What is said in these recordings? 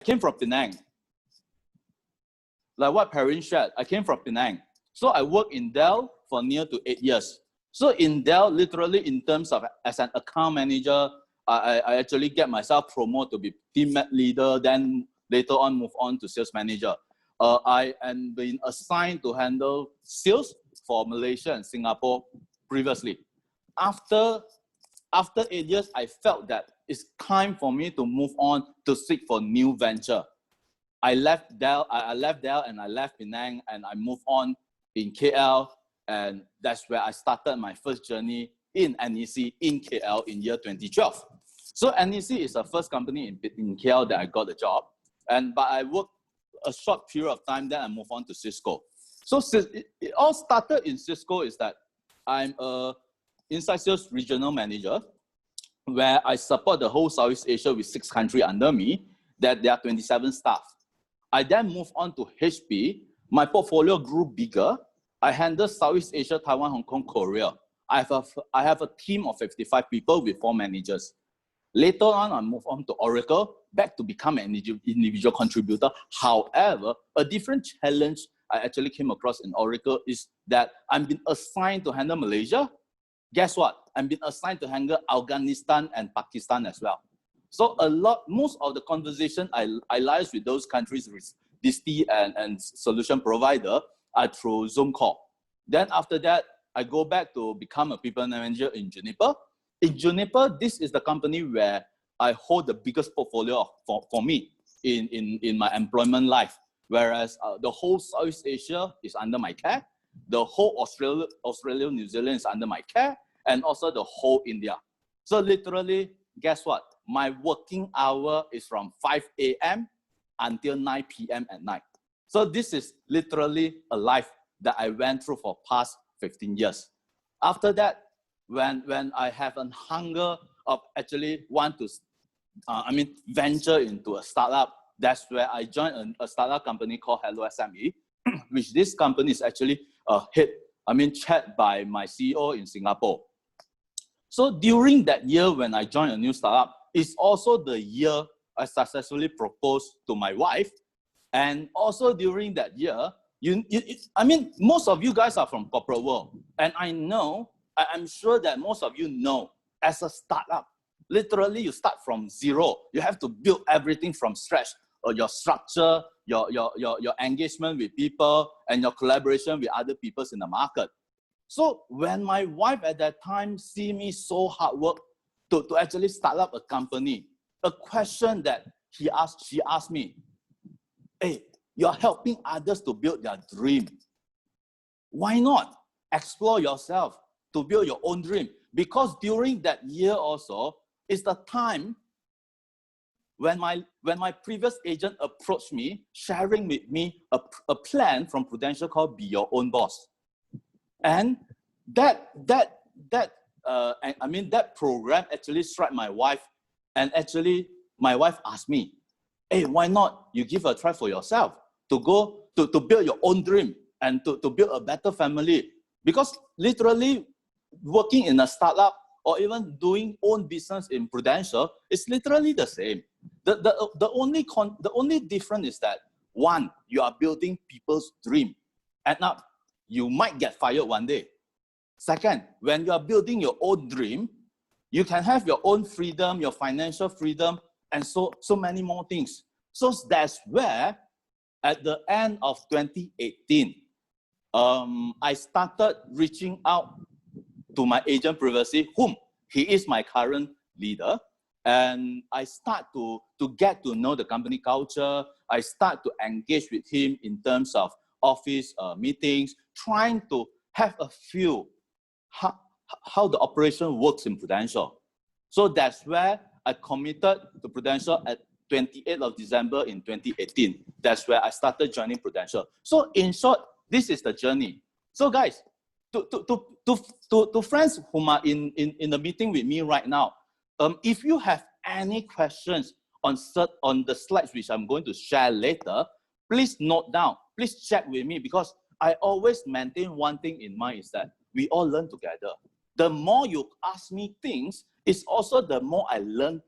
came from Penang. Like what Perrin shared, I came from Penang. So I worked in Dell for near to 8 years. So in Dell, literally in terms of as an account manager, I actually get myself promoted to be team leader, then later on move on to sales manager. I am being assigned to handle sales for Malaysia and Singapore previously. After 8 years, I felt that it's time for me to move on to seek for new venture. I left Dell and I left Penang and I moved on in KL, and that's where I started my first journey in NEC in KL in year 2012. So NEC is the first company in KL that I got a job, but I worked a short period of time, then I moved on to Cisco. So it all started in Cisco is that I'm a inside sales regional manager, where I support the whole Southeast Asia with 6 countries under me, that there are 27 staff. I then moved on to HP. My portfolio grew bigger. I handle Southeast Asia, Taiwan, Hong Kong, Korea. I have a team of 55 people with 4 managers. Later on, I moved on to Oracle, back to become an individual contributor. However, a different challenge I actually came across in Oracle is that I'm been assigned to handle Malaysia. Guess what? I'm been assigned to handle Afghanistan and Pakistan as well. So most of the conversation I liaise with those countries with DISTI and solution provider are through Zoom call. Then after that, I go back to become a people manager in Juniper. In Juniper, this is the company where I hold the biggest portfolio for me in my employment life. Whereas the whole Southeast Asia is under my care, the whole Australia, New Zealand is under my care, and also the whole India. So literally, guess what? My working hour is from 5 a.m. until 9 p.m. at night. So this is literally a life that I went through for past 15 years. After that, when I have a hunger of actually want to, venture into a startup, that's where I joined a startup company called Hello SME, which this company is actually chaired by my CEO in Singapore. So during that year when I joined a new startup, it's also the year I successfully proposed to my wife. And also during that year, most of you guys are from corporate world. And I'm sure that most of you know, as a startup, literally you start from zero. You have to build everything from scratch. Your structure, your engagement with people, and your collaboration with other people in the market. So when my wife at that time see me so hard work to actually start up a company, a question that she asked me, hey, you're helping others to build their dream. Why not explore yourself to build your own dream? Because during that year also, is the time when my previous agent approached me, sharing with me a plan from Prudential called Be Your Own Boss. And that program actually struck my wife. And actually, my wife asked me, hey, why not you give a try for yourself to go to build your own dream and to build a better family? Because literally working in a startup or even doing own business in Prudential is literally the same. The only difference is that, one, you are building people's dream. And now, you might get fired one day. Second, when you are building your own dream, you can have your own freedom, your financial freedom, and so many more things. So that's where, at the end of 2018, I started reaching out to my agent previously, whom he is my current leader, and I start to get to know the company culture. I start to engage with him in terms of office meetings, trying to have a feel how the operation works in Prudential. So that's where I committed to Prudential at 28th of December in 2018. That's where I started joining Prudential. So in short, this is the journey. So guys, to friends whom are in the meeting with me right now, if you have any questions on the slides which I'm going to share later, please note down, please check with me, because I always maintain one thing in mind is that we all learn together. The more you ask me things, it's also the more I learn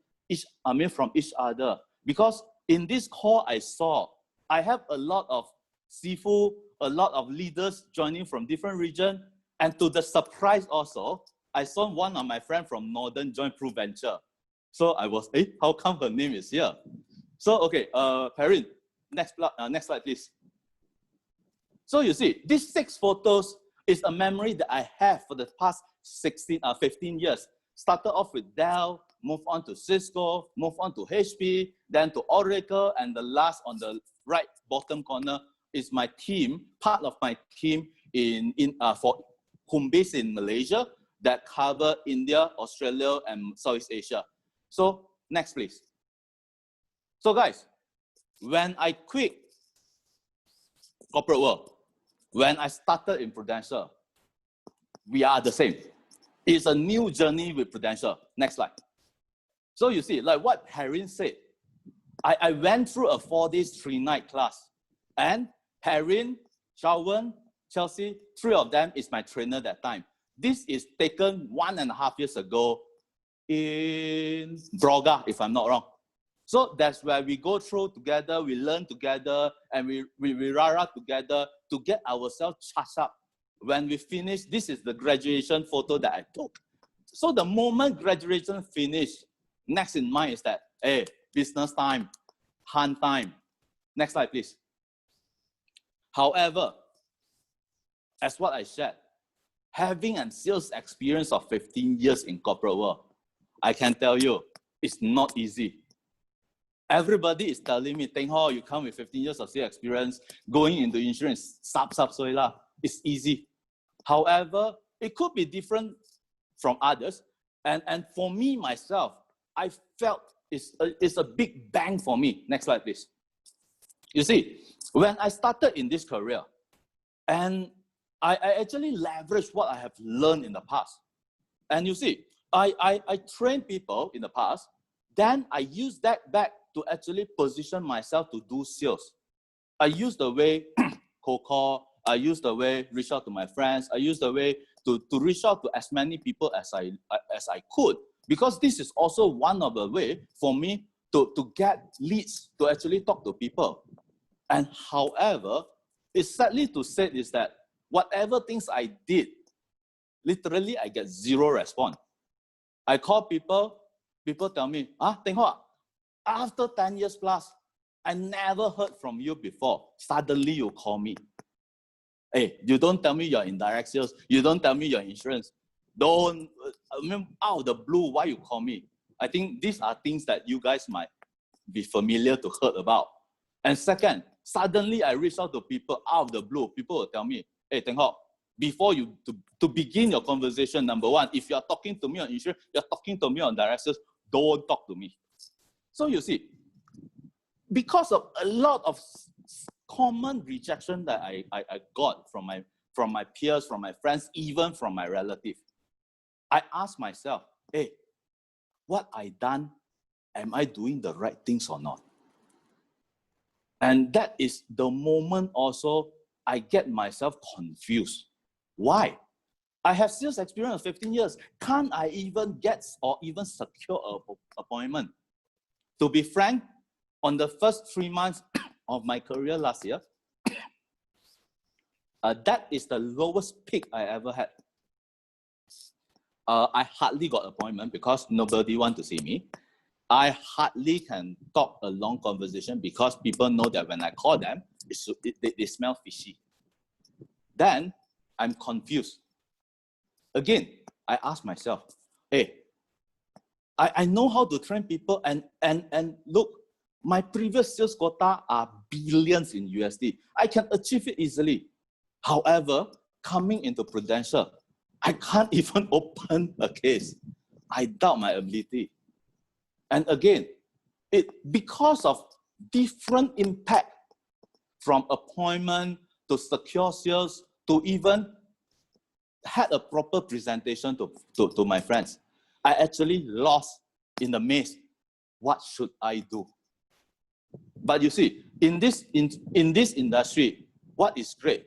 from each other. Because in this call I saw, I have a lot of Sifu, a lot of leaders joining from different regions. And to the surprise also, I saw one of my friends from Northern join ProVenture. So I was, how come her name is here? So, okay, Perrin, next slide, please. So you see, these 6 photos is a memory that I have for the past 15 years. Started off with Dell, moved on to Cisco, moved on to HP, then to Oracle, and the last on the right bottom corner is my team, part of my team for home base in Malaysia that cover India, Australia, and Southeast Asia. So next, please. So guys, when I quit corporate world, when I started in Prudential, we are the same. It's a new journey with Prudential. Next slide. So you see, like what Perrin said, I went through a 4-day, 3-night class, and Perrin, Shawan, Chelsea, 3 of them is my trainer that time. This is taken 1.5 years ago in Braga, if I'm not wrong. So that's where we go through together, we learn together, and we rah-rah together to get ourselves charged up. When we finish, this is the graduation photo that I took. So the moment graduation finished, next in mind is that, hey, business time, hunt time. Next slide, please. However, as what I said, having a sales experience of 15 years in corporate world, I can tell you, it's not easy. Everybody is telling me, Teng Ho, you come with 15 years of sales experience, going into insurance, it's easy. However, it could be different from others. And for me, myself, I felt it's a big bang for me. Next slide, please. You see, when I started in this career, and I actually leveraged what I have learned in the past. And you see, I trained people in the past, then I used that back to actually position myself to do sales. I used the way cold call, I used the way reach out to my friends, I used the way to reach out to as many people as I could, because this is also one of the way for me to get leads, to actually talk to people. And however, it's sadly to say is that whatever things I did, literally I get 0 response. I call people tell me, Teng Ho, after 10 years plus, I never heard from you before. Suddenly you call me. Hey, you don't tell me you're in direct sales. You don't tell me you're insurance. Don't, out of the blue, why you call me? I think these are things that you guys might be familiar to heard about. And second, suddenly I reach out to people out of the blue. People will tell me, hey, Teng Ho, before you, to begin your conversation, number one, if you're talking to me on insurance, you're talking to me on direct sales, don't talk to me. So you see, because of a lot of common rejection that I got from my peers, from my friends, even from my relative, I asked myself, hey, what I done, am I doing the right things or not? And that is the moment also I get myself confused. Why? I have sales experience of 15 years. Can't I even get or even secure an appointment? To be frank, on the first 3 months of my career last year, that is the lowest peak I ever had. I hardly got appointment because nobody want to see me. I hardly can talk a long conversation because people know that when I call them, they smell fishy. Then I'm confused. Again, I ask myself, hey, I know how to train people, and look, my previous sales quota are billions in USD. I can achieve it easily. However, coming into Prudential, I can't even open a case. I doubt my ability. And again, because of different impact from appointment to secure sales to even had a proper presentation to my friends, I actually lost in the maze. What should I do? But you see, in this industry, what is great?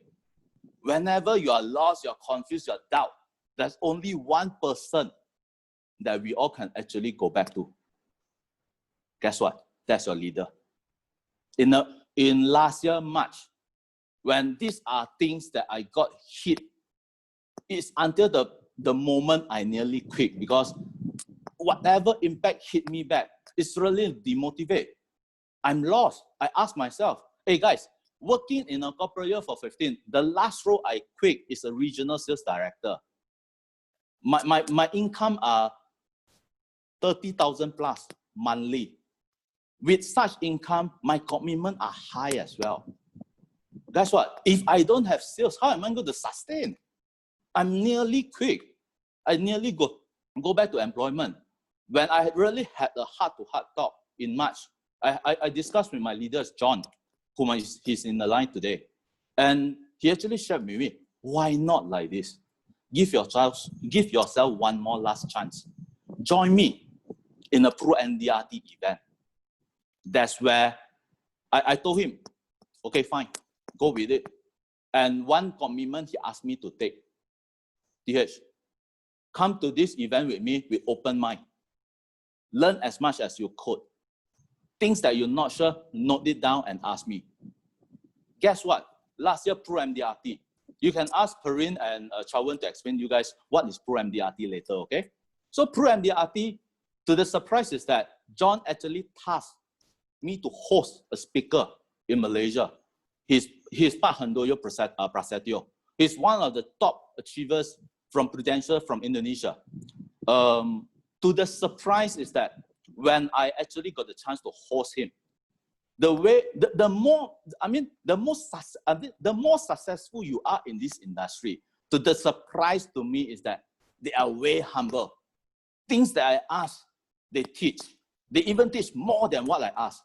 Whenever you are lost, you're confused, you're doubt, there's only one person that we all can actually go back to. Guess what? That's your leader. in last year, March, when these are things that I got hit, it's until the moment I nearly quit, because whatever impact hit me back, it's really demotivate. I'm lost. I ask myself, hey guys, working in a corporate year for 15, the last role I quit is a regional sales director. My income are 30,000 plus monthly. With such income, my commitment are high as well. Guess what? If I don't have sales, how am I going to sustain? I'm nearly quit. I nearly go back to employment. When I really had a heart-to-heart talk in March, I discussed with my leaders, John, whom he's in the line today. And he actually shared with me, why not like this? Give yourself one more last chance. Join me in a pro MDRT event. That's where I told him, okay, fine, go with it. And one commitment he asked me to take, DH, come to this event with me with open mind. Learn as much as you could. Things that you're not sure, note it down and ask me. Guess what? Last year, Pro MDRT. You can ask Perrin and Chawan to explain to you guys what is Pro MDRT later, okay? So Pro MDRT, to the surprise is that John actually tasked me to host a speaker in Malaysia. He's Pak Handoyo Prasetyo. He's one of the top achievers from Prudential from Indonesia. To the surprise is that when I actually got the chance to host him, the more successful you are in this industry, to the surprise to me is that they are way humble. Things that I ask, they teach. They even teach more than what I ask.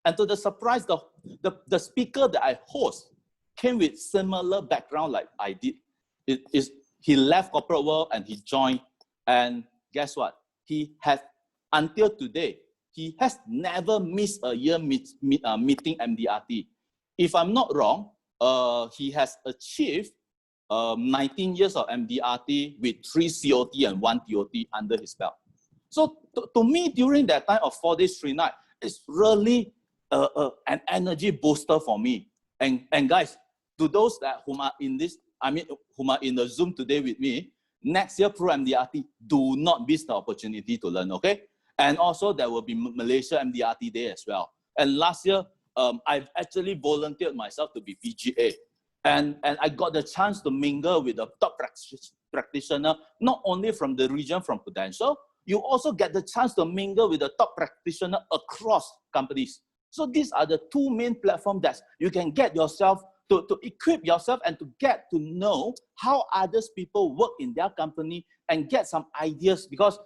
And to the surprise, the speaker that I host came with similar background like I did. He left corporate world and he joined. And guess what? He has, until today, he has never missed a year meeting MDRT. If I'm not wrong, he has achieved 19 years of MDRT with 3 COT and 1 TOT under his belt. So to me, during that time of 4 days, 3 nights, it's really an energy booster for me. And guys, to those whom are in the Zoom today with me, next year Pro MDRT, do not miss the opportunity to learn, okay? And also there will be Malaysia MDRT Day as well. And last year, I've actually volunteered myself to be PGA. And I got the chance to mingle with the top practitioner, not only from the region, from Prudential, you also get the chance to mingle with the top practitioner across companies. So these are the 2 main platforms that you can get yourself to equip yourself and to get to know how others people work in their company and get some ideas, because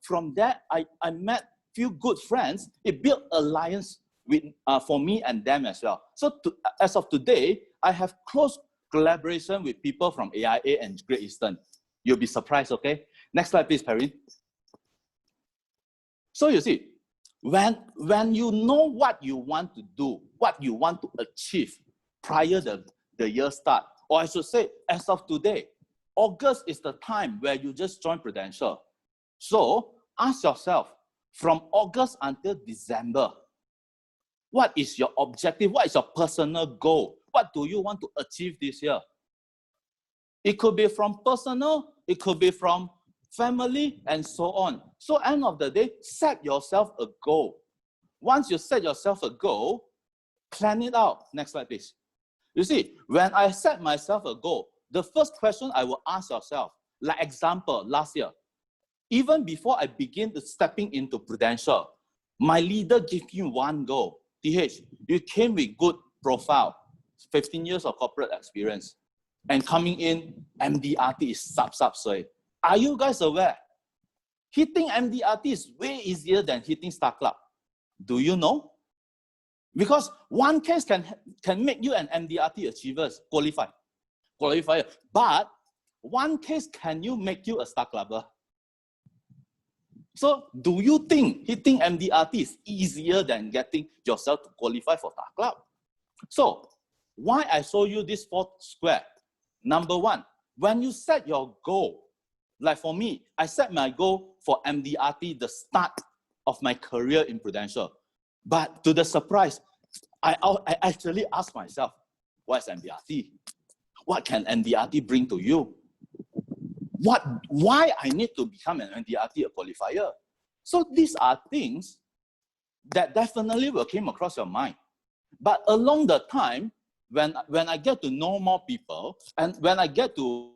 from that I met few good friends. It built alliance with for me and them as well. So as of today, I have close collaboration with people from AIA and Great Eastern. You'll be surprised, okay? Next slide, please, Perry. So you see, when you know what you want to do, what you want to achieve prior to the year start, or I should say, as of today, August is the time where you just join Prudential. So ask yourself, from August until December, what is your objective? What is your personal goal? What do you want to achieve this year? It could be from personal, it could be from family, and so on. So end of the day, set yourself a goal. Once you set yourself a goal, plan it out. Next slide, please. You see, when I set myself a goal, the first question I will ask yourself, like example, last year, even before I begin to stepping into Prudential, my leader gave me one goal. TH, you came with good profile, 15 years of corporate experience, and coming in, MDRT is sub-sub-sui. Are you guys aware? Hitting MDRT is way easier than hitting Star Club. Do you know? Because one case can make you an MDRT achievers, qualifier. But one case can make you a Star Clubber? So do you think hitting MDRT is easier than getting yourself to qualify for Star Club? So why I show you this 4th square? Number 1, when you set your goal, like for me, I set my goal for MDRT, the start of my career in Prudential. But to the surprise, I actually ask myself, what is MDRT? What can MDRT bring to you? Why I need to become an MDRT qualifier? So these are things that definitely will come across your mind. But along the time, when I get to know more people, and when I get to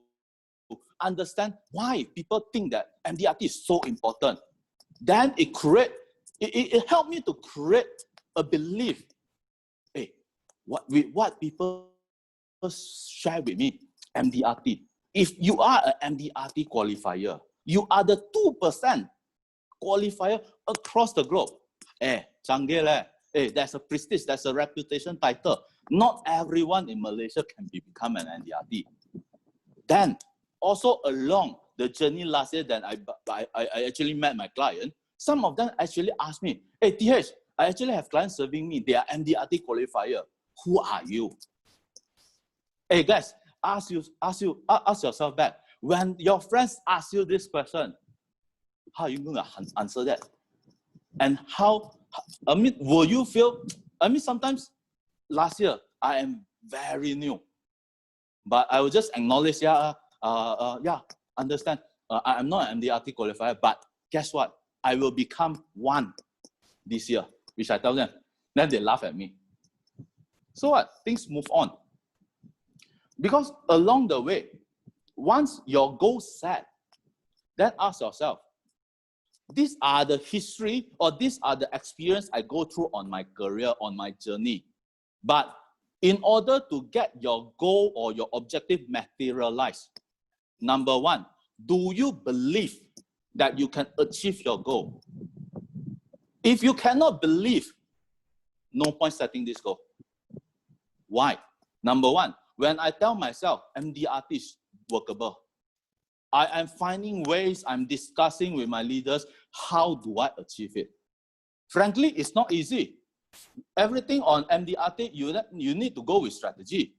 understand why people think that MDRT is so important, then it helped me to create a belief. Hey, what people share with me, MDRT. If you are an MDRT qualifier, you are the 2% qualifier across the globe. Canggih leh. There's a prestige, there's a reputation title. Not everyone in Malaysia can become an MDRT. Then, also along the journey last year that I actually met my client, some of them actually asked me, hey, TH, I actually have clients serving me. They are MDRT qualifier. Who are you? Hey guys, ask yourself back. When your friends ask you this question, how are you going to answer that? And will you feel, sometimes last year, I am very new. But I will just acknowledge, understand. I'm not an MDRT qualifier, but guess what? I will become one this year, which I tell them. Then they laugh at me. So what? Things move on. Because along the way, once your goal set, then ask yourself, these are the history or these are the experience I go through on my career, on my journey. But in order to get your goal or your objective materialized, number one, do you believe that you can achieve your goal? If you cannot believe, no point setting this goal. Why? Number one, when I tell myself MDRT is workable, I am finding ways, I'm discussing with my leaders, how do I achieve it? Frankly, it's not easy. Everything on MDRT, you need to go with strategy.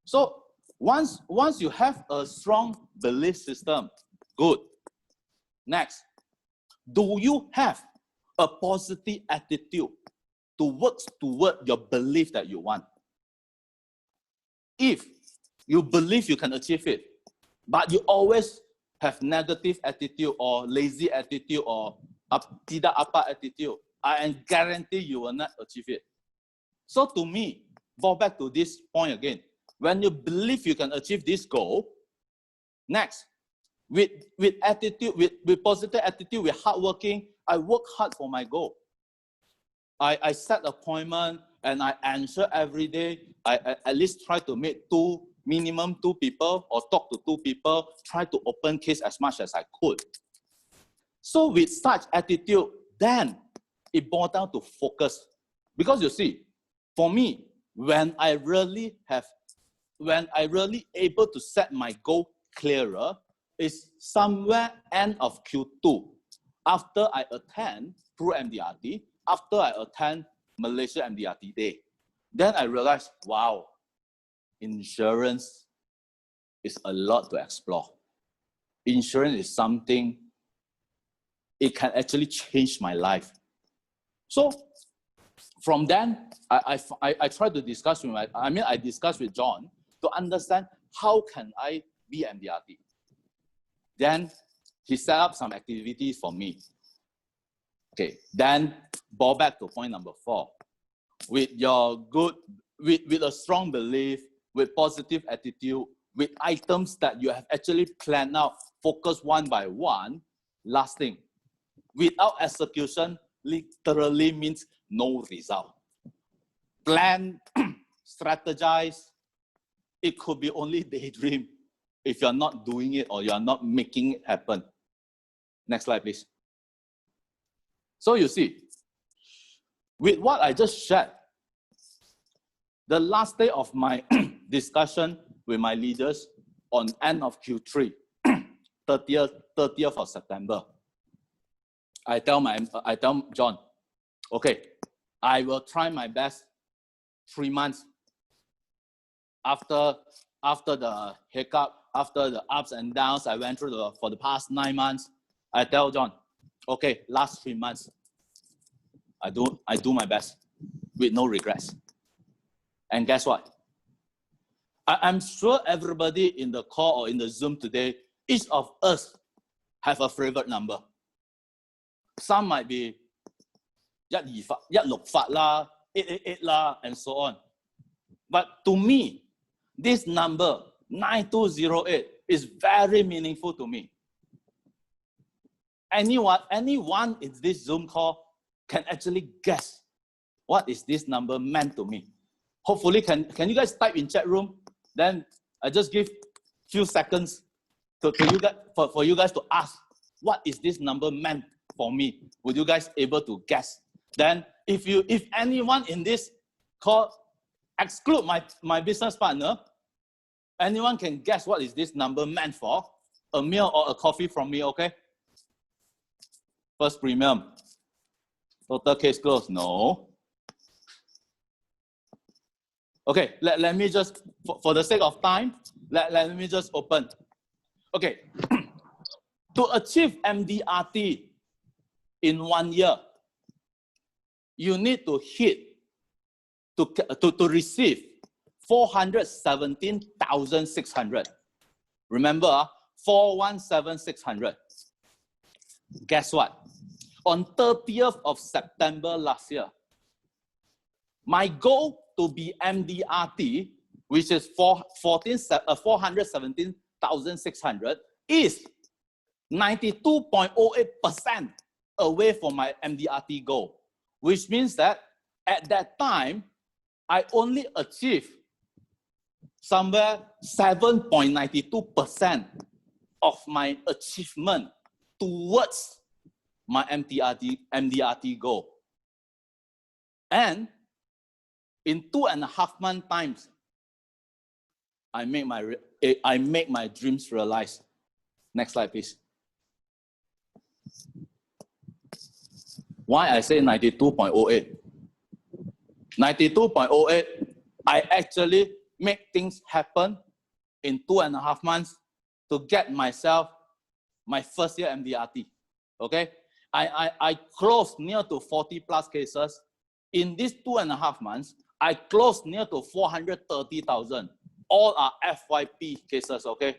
So once you have a strong belief system, good. Next, do you have a positive attitude to work toward your belief that you want? If you believe you can achieve it, but you always have negative attitude or lazy attitude or tidak apa attitude, I guarantee you will not achieve it. So to me, go back to this point again. When you believe you can achieve this goal, next, with attitude, with positive attitude, with hard working, I work hard for my goal. I set appointment and I answer every day. I at least try to meet minimum two people or talk to two people, try to open case as much as I could. So with such attitude, then it boils down to focus. Because you see, for me, when I really able to set my goal clearer, is somewhere end of Q2, after I attend through MDRT, after I attend Malaysia MDRT Day. Then I realized, wow, insurance is a lot to explore. Insurance is something, it can actually change my life. So from then, I tried to discuss with I discussed with John to understand how can I be MDRT. Then he set up some activities for me. Okay, then go back to point number 4. With a strong belief, with positive attitude, with items that you have actually planned out, focus one by one. Last thing, without execution, literally means no result. Plan, strategize, it could be only daydream if you're not doing it or you're not making it happen. Next slide, please. So you see, with what I just shared, the last day of my discussion with my leaders on end of Q3, 30th of September, I tell John, okay, I will try my best 3 months after the hiccup, after the ups and downs I went through for the past 9 months. I tell John, okay, last 3 months, I do my best. with no regrets. And guess what? I'm sure everybody in the call or in the Zoom today, each of us have a favorite number. Some might be 168啦, 888啦, and so on. But to me, this number 9208 is very meaningful to me. Anyone in this Zoom call can actually guess what is this number meant to me. Hopefully, can you guys type in chat room? Then I just give few seconds to you guys for you guys to ask what is this number meant for me. Would you guys able to guess? Then if anyone in this call exclude my business partner, anyone can guess what is this number meant for? A meal or a coffee from me, okay? First premium. Total case closed, no. Okay, let me just, for the sake of time, let me just open. Okay, to achieve MDRT in 1 year, you need to hit, to receive 417,600. Remember, 417,600. Guess what? On 30th of September last year, my goal to be MDRT, which is 417,600, is 92.08% away from my MDRT goal, which means that at that time, I only achieved somewhere 7.92% of my achievement towards my MDRT goal. And in 2.5 months times, I make my dreams realize. Next slide, please. Why I say 92.08? 92.08, I actually make things happen in 2.5 months to get myself my first year MDRT. Okay, I closed near to 40 plus cases. In these 2.5 months, I closed near to 430,000. All are FYP cases, okay?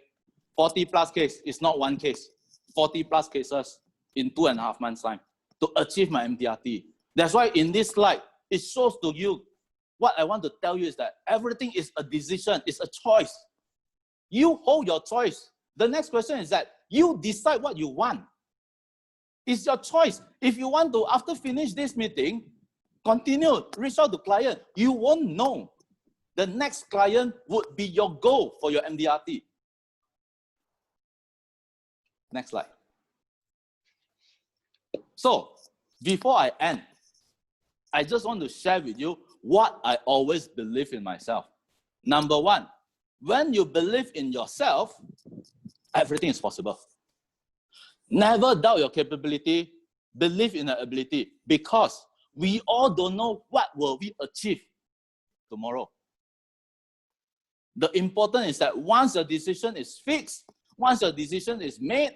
40 plus case is not one case. 40 plus cases in 2.5 months time to achieve my MDRT. That's why in this slide, it shows to you what I want to tell you is that everything is a decision, it's a choice. You hold your choice. The next question is that you decide what you want. It's your choice. If you want to, after finish this meeting, continue, reach out to client. You won't know. The next client would be your goal for your MDRT. Next slide. So, before I end, I just want to share with you what I always believe in myself. Number one, when you believe in yourself, everything is possible. Never doubt your capability, believe in your ability, because we all don't know what will we achieve tomorrow. The important is that once your decision is fixed, once your decision is made,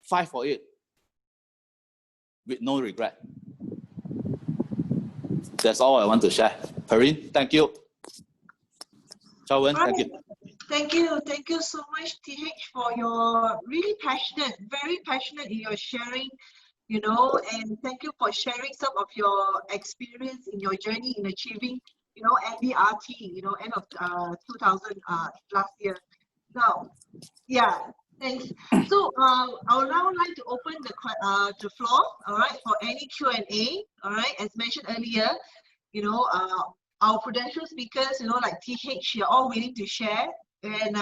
fight for it with no regret. That's all I want to share. Perrine, thank you. Chow Wen, thank you. Thank you so much, TH, for your really passionate, very passionate in your sharing, you know, and thank you for sharing some of your experience in your journey in achieving, you know, MDRT, you know, end of 2000 last year. Now, yeah, thanks. So I would now like to open the floor, all right, for any Q&A, all right. As mentioned earlier, you know, our prudential speakers, you know, like TH, you're all willing to share, and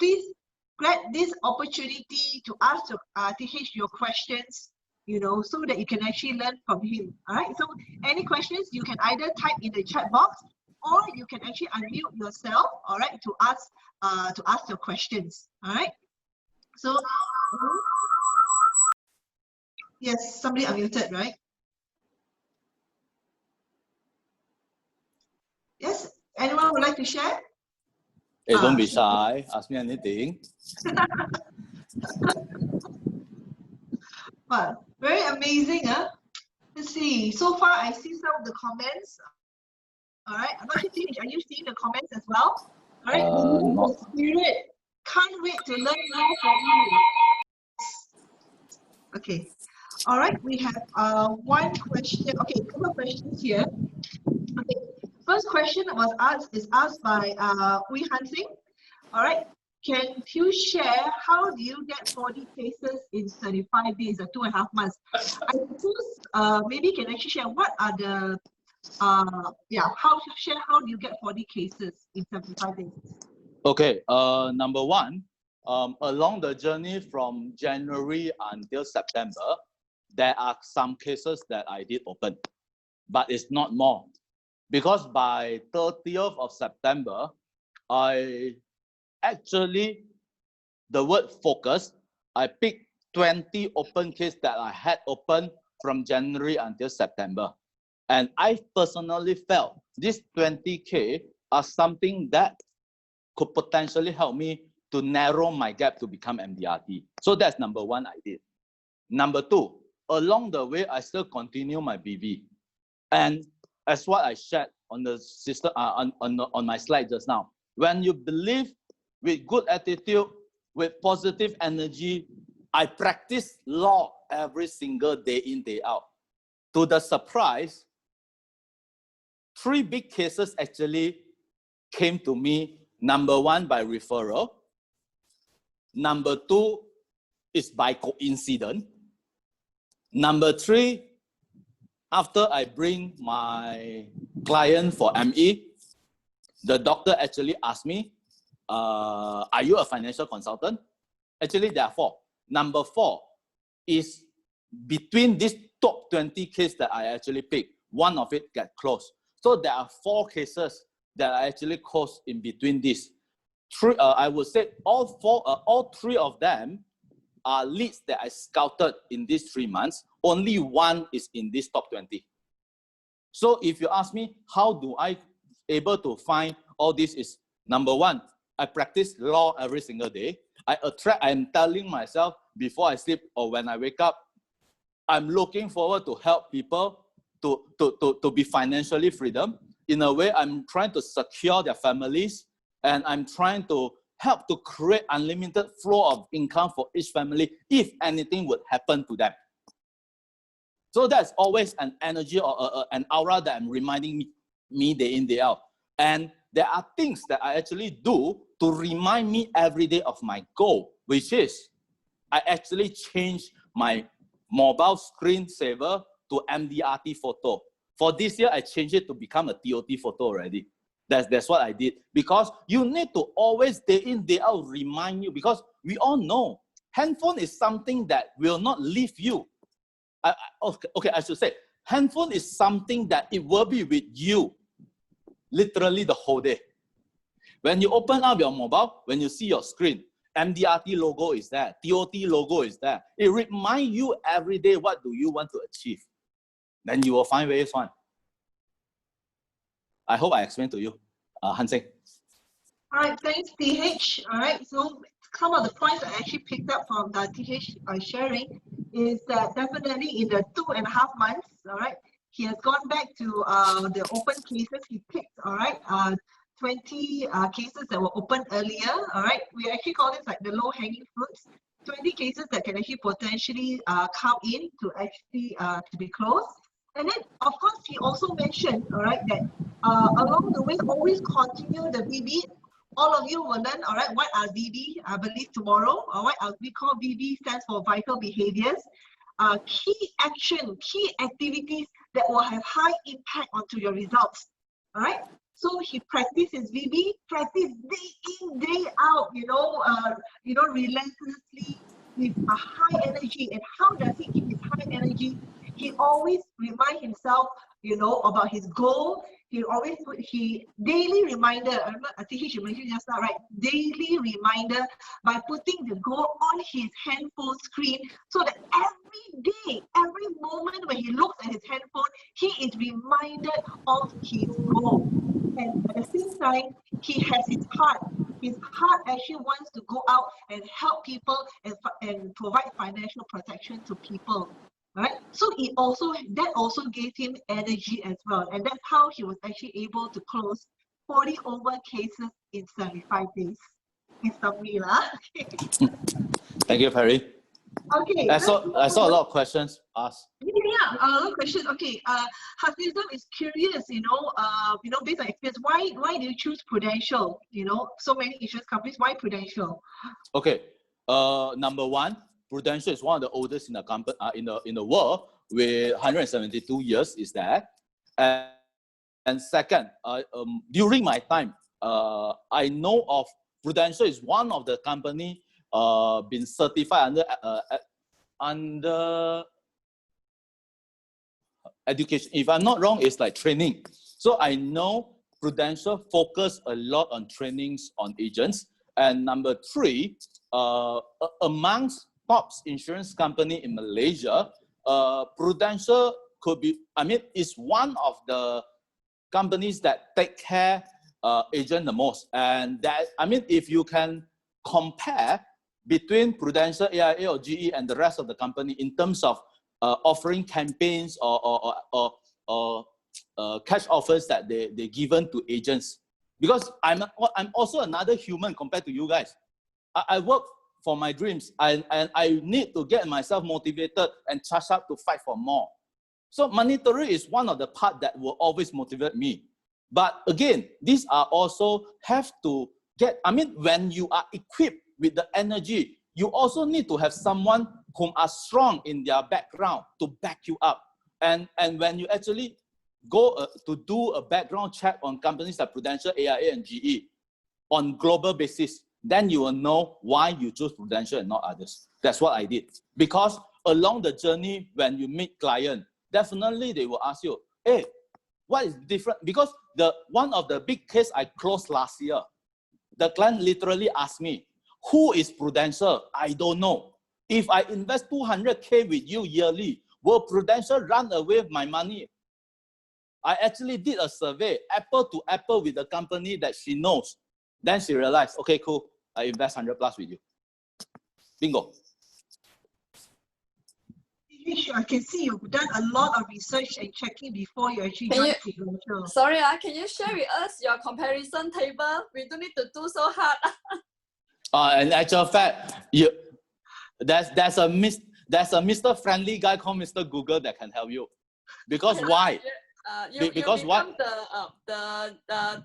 please grab this opportunity to ask TH your questions, you know, so that you can actually learn from him. All right. So any questions, you can either type in the chat box, or you can actually unmute yourself, all right, to ask your questions. All right. So yes, somebody unmuted, right? Yes. Anyone would like to share? Hey, don't be shy. Ask me anything. Wow, very amazing, huh? Let's see. So far, I see some of the comments. All right. I'm not sure, are you seeing the comments as well? All right. Not. The spirit. Can't wait to learn more from you. Okay. All right. We have one question. Okay, a couple of questions here. Okay. First question is asked by Wee Han Sing. All right. Can you share how do you get 40 cases in 35 days or 2.5 months? I suppose maybe you can actually share what are the how do you get 40 cases in 75 days? Okay, number one, along the journey from January until September, there are some cases that I did open, but it's not more. Because by 30th of September, I actually, the word focus, I picked 20 open cases that I had open from January until September. And I personally felt these 20K are something that could potentially help me to narrow my gap to become MDRT. So that's number one I did. Number two, along the way, I still continue my BV. And as what I shared on the system, on my slide just now, when you believe with good attitude, with positive energy, I practice law every single day in, day out. To the surprise, 3 big cases actually came to me. Number one, by referral. Number two is by coincidence. Number three, after I bring my client for ME, the doctor actually asked me, are you a financial consultant? Actually, there are 4. Number 4 is between these top 20 cases that I actually picked, one of it got closed. So there are 4 cases that I actually closed in between these. I would say all 3 of them are leads that I scouted in these 3 months. Only one is in this top 20. So if you ask me, how do I able to find all this is, number one, I practice law every single day. I'm telling myself before I sleep or when I wake up, I'm looking forward to help people to be financially freedom. In a way, I'm trying to secure their families, and I'm trying to help to create unlimited flow of income for each family if anything would happen to them. So that's always an energy or an aura that I'm reminding me day in, day out. And there are things that I actually do to remind me every day of my goal, which is I actually changed my mobile screensaver to MDRT photo. For this year, I changed it to become a TOT photo already. That's what I did. Because you need to always day in, day out remind you, because we all know handphone is something that will not leave you. Okay, I should say, handphone is something that it will be with you literally the whole day. When you open up your mobile, when you see your screen, MDRT logo is there, TOT logo is there. It reminds you every day what do you want to achieve. Then you will find ways on. I hope I explained to you, Han Seng. All right, thanks, TH. All right, so some of the points I actually picked up from the TH sharing is that definitely in the 2.5 months, all right, he has gone back to the open cases he picked, all right, 20 cases that were open earlier, all right. We actually call this like the low-hanging fruits. 20 cases that can actually potentially come in to actually to be closed. And then, of course, he also mentioned, all right, that along the way, always continue the VB. All of you will learn, all right, what are VB, I believe tomorrow, all right, we call VB stands for vital behaviors. Key action, key activities that will have high impact onto your results, all right? So he practices VB, practice day in, day out, relentlessly with a high energy. And how does he keep his high energy? He always reminds himself, about his goal. He daily reminder. I remember I think he should mention just now, right? Daily reminder by putting the goal on his handphone screen, so that every day, every moment when he looks at his handphone, he is reminded of his goal. And at the same time, he has his heart. His heart actually wants to go out and help people and provide financial protection to people. right? So that also gave him energy as well, and that's how he was actually able to close 40 over cases in 75 days. In summary, lah. Thank you, Perry. Okay, I saw a lot of questions asked. Yeah, question. Okay, Hafizam is curious, based on experience, why do you choose Prudential? So many insurance companies, why Prudential? Okay, number one, Prudential is one of the oldest in the company in the world with 172 years. Is that, and second, during my time, I know of Prudential is one of the company been certified under education. If I'm not wrong, it's like training. So I know Prudential focus a lot on trainings on agents. And number three, amongst top insurance company in Malaysia, Prudential is one of the companies that take care agent the most. And that, if you can compare between Prudential, AIA or GE and the rest of the company in terms of offering campaigns or cash offers that they given to agents, because I'm also another human compared to you guys. I work for my dreams, and I need to get myself motivated and charge up to fight for more. So monetary is one of the part that will always motivate me. But again, these are also have to get, when you are equipped with the energy, you also need to have someone whom are strong in their background to back you up. And when you actually go to do a background check on companies like Prudential, AIA, and GE on global basis, then you will know why you choose Prudential and not others. That's what I did. Because along the journey, when you meet client, definitely they will ask you, hey, what is different? Because one of the big case I closed last year, the client literally asked me, who is Prudential? I don't know. If I invest 200K with you yearly, will Prudential run away with my money? I actually did a survey, apple to apple, with the company that she knows. Then she realized, okay, cool, I invest 100 plus with you. Bingo. I can see you've done a lot of research and checking before you actually joined Prudential. Sorry, can you share with us your comparison table? We don't need to do so hard. In actual fact, there's a Mr. Friendly guy called Mr. Google that can help you. Because why? Because you become the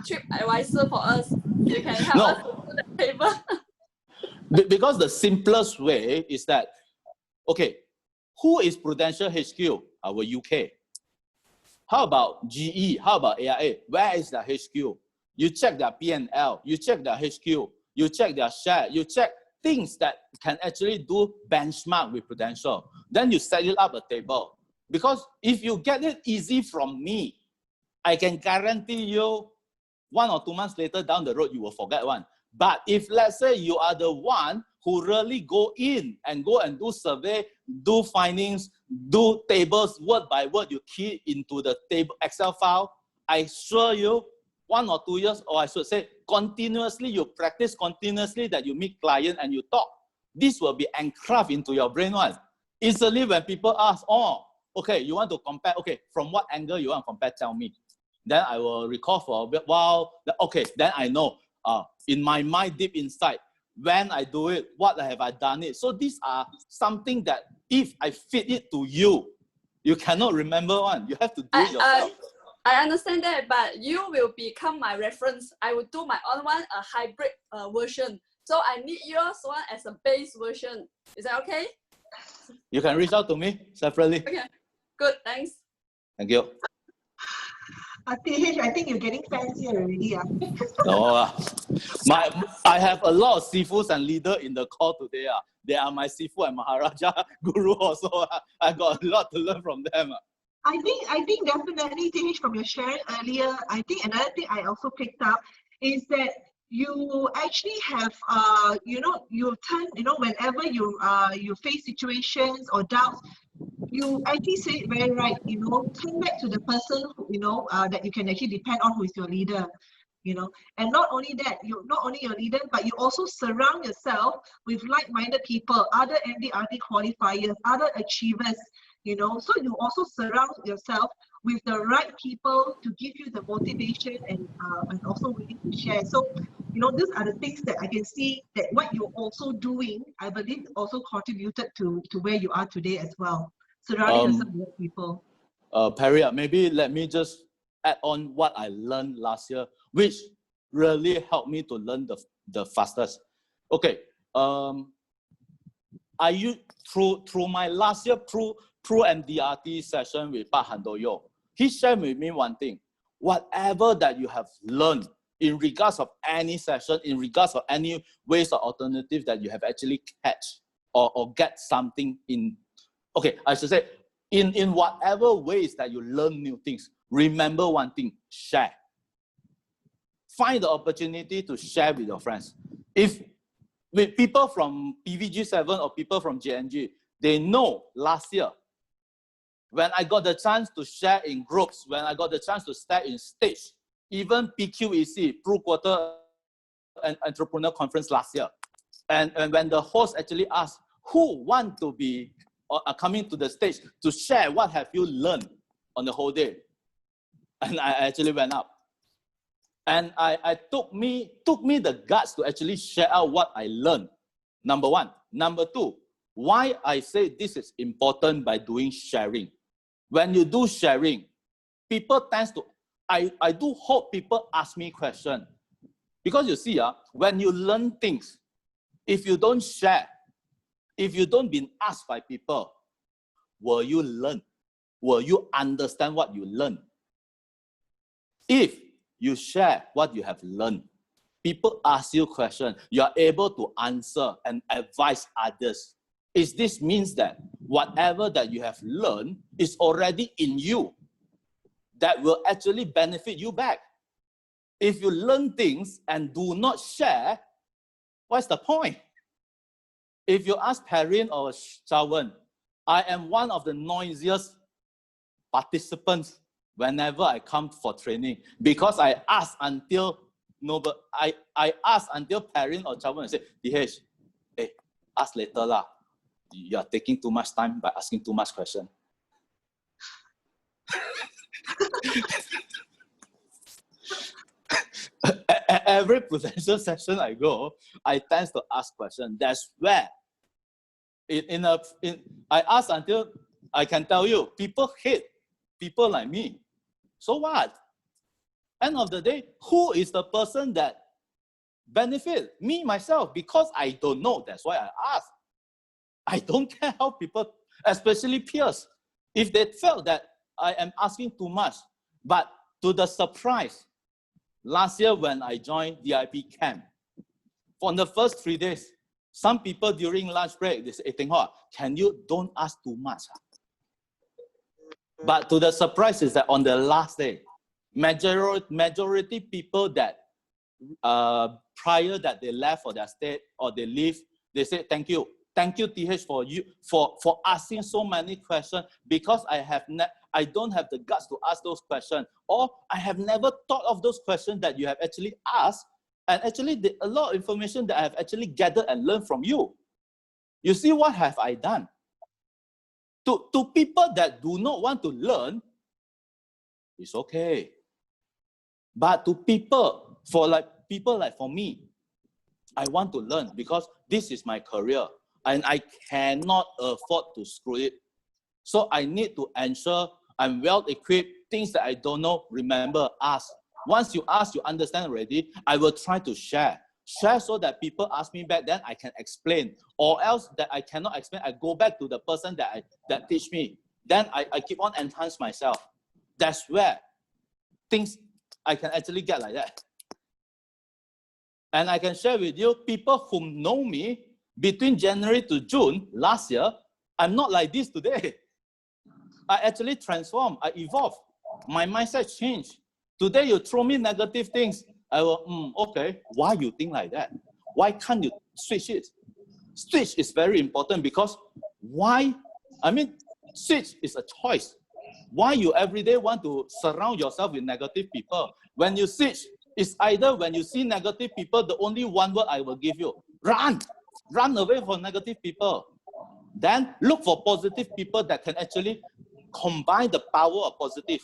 trip advisor for us. You can help us to the table. Because the simplest way is that, okay, who is Prudential HQ? Our UK. How about GE? How about AIA? Where is their HQ? You check their P&L, you check their HQ, you check their share, you check things that can actually do benchmark with Prudential. Then you set it up a table. Because if you get it easy from me, I can guarantee you 1 or 2 months later down the road, you will forget one. But if let's say you are the one who really go in and do survey, do findings, do tables word by word, you key into the table Excel file, I assure you 1 or 2 years, or I should say continuously, you practice continuously that you meet client and you talk. This will be engraved into your brain one. Easily when people ask, oh, okay, you want to compare, okay, from what angle you want to compare, tell me. Then I will recall for a bit while, okay, then I know in my mind deep inside, when I do it, what have I done it? So these are something that if I fit it to you, you cannot remember one. You have to do it yourself. I understand that, but you will become my reference. I will do my own one, a hybrid version. So I need yours one as a base version. Is that okay? You can reach out to me separately. Okay, good, thanks. Thank you. TH, I think you're getting fancy already. No, I have a lot of sifus and leader in the call today. They are my sifu and Maharaja Guru also. I got a lot to learn from them. I think definitely, TH, from your sharing earlier, I think another thing I also picked up is that you actually have, you turn, whenever you face situations or doubts, you actually say it very right, turn back to the person, that you can actually depend on, who is your leader. you know. And not only that, you not only your leader, but you also surround yourself with like-minded people, other MDRT qualifiers, other achievers, you know. So you also surround yourself with the right people to give you the motivation and also willing to share. So, you know, these are the things that I can see that what you're also doing, I believe, also contributed to where you are today as well. Surrounding yourself with people. Perry, maybe let me just add on what I learned last year, which really helped me to learn the fastest. Okay, I used through my last year through MDRT session with Pak Handoyo, he shared with me one thing: whatever that you have learned in regards of any session, in regards of any ways or alternatives that you have actually catch or get something in. Okay, I should say, in whatever ways that you learn new things, remember one thing: share. Find the opportunity to share with your friends. If with people from PVG7 or people from JNG, they know last year, when I got the chance to share in groups, when I got the chance to stay in stage, even PQEC, Pro Quarter and Entrepreneur Conference last year, and when the host actually asked, who want to be coming to the stage to share what have you learned on the whole day, and I actually went up, and I took me the guts to actually share out what I learned. Number one. Number two, why I say this is important by doing sharing. When you do sharing, people tend to, I do hope people ask me questions, because you see, when you learn things, if you don't share, if you don't be asked by people, will you learn? Will you understand what you learn? If you share what you have learned, people ask you questions, you are able to answer and advise others. This means that whatever that you have learned is already in you, that will actually benefit you back. If you learn things and do not share, what's the point? If you ask Perrin or Shawan, I am one of the noisiest participants whenever I come for training, because I ask until I ask until Perrin or Shawan say, DH, hey, ask later lah. You are taking too much time by asking too much question. Every potential session I go, I tend to ask questions. That's where, I ask until I can tell you, people hate people like me. So what? End of the day, who is the person that benefit? Me, myself, because I don't know. That's why I ask. I don't care how people, especially peers, if they felt that I am asking too much. But to the surprise, last year when I joined DIP camp, for the first 3 days, some people during lunch break, they say, hey, Teng Hock, can you don't ask too much? But to the surprise is that on the last day, majority people that prior that they left for their state or they leave, they say, thank you. Thank you, TH, for asking so many questions, because I don't have the guts to ask those questions, or I have never thought of those questions that you have actually asked, and actually a lot of information that I have actually gathered and learned from you. You see, what have I done? To people that do not want to learn, it's okay. But to people like for me, I want to learn because this is my career. And I cannot afford to screw it. So I need to ensure I'm well equipped. Things that I don't know, remember, ask. Once you ask, you understand already, I will try to share. Share so that people ask me back, then I can explain. Or else that I cannot explain, I go back to the person that teach me. Then I keep on enhance myself. That's where things I can actually get like that. And I can share with you, people who know me, between January to June last year, I'm not like this today. I actually transformed, I evolved. My mindset changed. Today you throw me negative things, I will, okay, why you think like that? Why can't you switch it? Switch is very important because switch is a choice. Why you every day want to surround yourself with negative people? When you switch, It's either when you see negative people, the only one word I will give you, run. Run away from negative people. Then look for positive people that can actually combine the power of positive.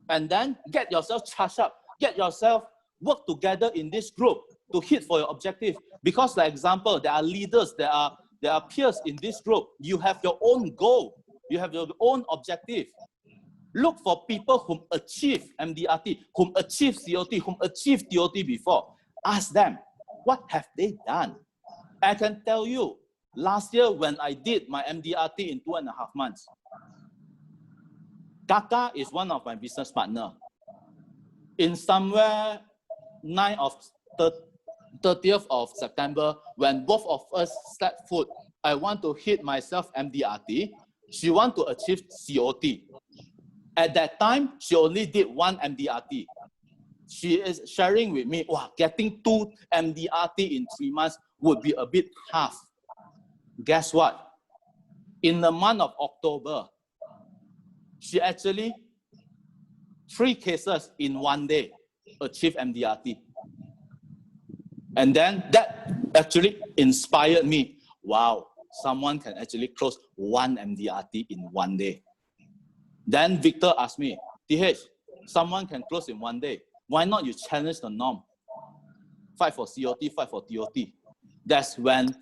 And then get yourself charged up. Get yourself work together in this group to hit for your objective. Because, for example, there are leaders, there are peers in this group. You have your own goal. You have your own objective. Look for people whom achieve MDRT, whom achieve COT, whom achieve TOT before. Ask them, what have they done? I can tell you, last year when I did my MDRT in 2.5 months, Kaka is one of my business partner. In somewhere 30th of September, when both of us set foot, I want to hit myself MDRT. She want to achieve COT. At that time, she only did 1 MDRT. She is sharing with me, wow, getting 2 MDRT in 3 months would be a bit tough. Guess what? In the month of October, she actually 3 cases in 1 day achieved MDRT. And then that actually inspired me. Wow, someone can actually close 1 MDRT in 1 day. Then Victor asked me, TH, someone can close in 1 day. Why not you challenge the norm? Fight for COT, fight for TOT. That's when,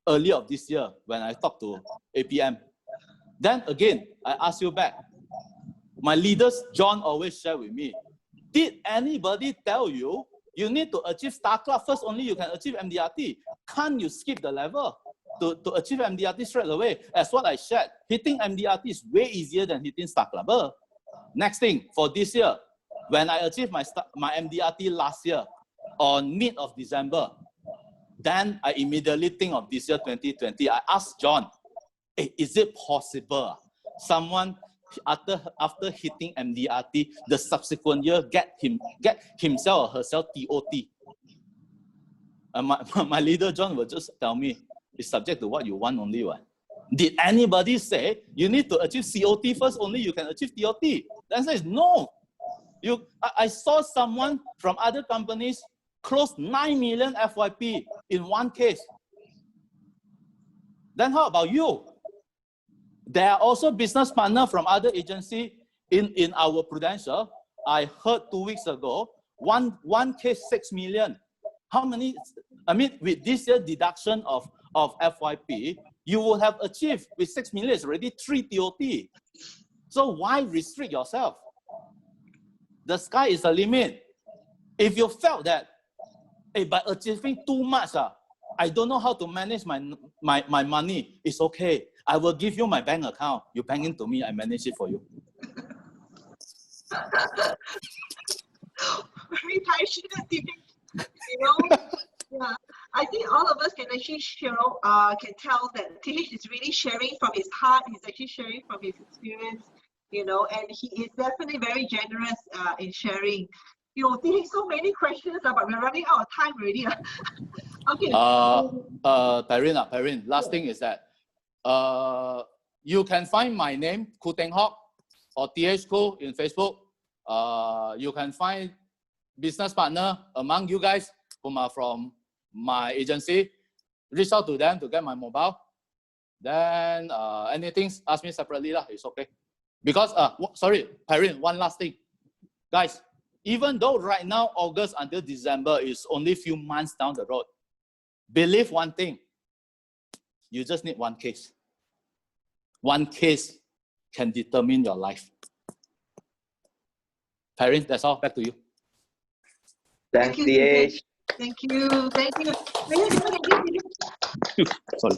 earlier of this year, when I talked to APM. Then again, I ask you back. My leaders, John, always share with me. Did anybody tell you you need to achieve Star Club first, only you can achieve MDRT? Can't you skip the level to achieve MDRT straight away? As what I shared, hitting MDRT is way easier than hitting Star Club. Next thing, for this year, when I achieved my MDRT last year on mid of December, then I immediately think of this year 2020. I asked John, hey, is it possible someone after hitting MDRT, the subsequent year get himself or herself TOT? And my leader John will just tell me, it's subject to what you want only. What? Did anybody say you need to achieve COT first, only you can achieve TOT? The answer is no. I saw someone from other companies close 9 million FYP in 1 case. Then how about you? There are also business partners from other agency in our Prudential. I heard 2 weeks ago, one case 6 million. How many? I mean, with this year deduction of FYP, you will have achieved with 6 million. It's already 3 TOT. So why restrict yourself? The sky is the limit. If you felt that, hey, by achieving too much, I don't know how to manage my money, it's okay. I will give you my bank account. You bank into me, I manage it for you. Very passionate, you know. Yeah, I think all of us can actually can tell that TH is really sharing from his heart. He's actually sharing from his experience, you know, and he is definitely very generous in sharing. You know, TH, so many questions, but we're running out of time already. Okay. Perrin, last thing is that you can find my name, Khoo Teng Hock, or TH Khoo in Facebook. You can find business partner among you guys whom are from my agency. Reach out to them to get my mobile. Then anything, ask me separately, it's okay. Because, sorry, Perrin, one last thing. Guys, even though right now, August until December is only a few months down the road, believe one thing, you just need 1 case. 1 case can determine your life. Perrin, that's all. Back to you. Thanks, TH. Thank you. Thank you. Sorry.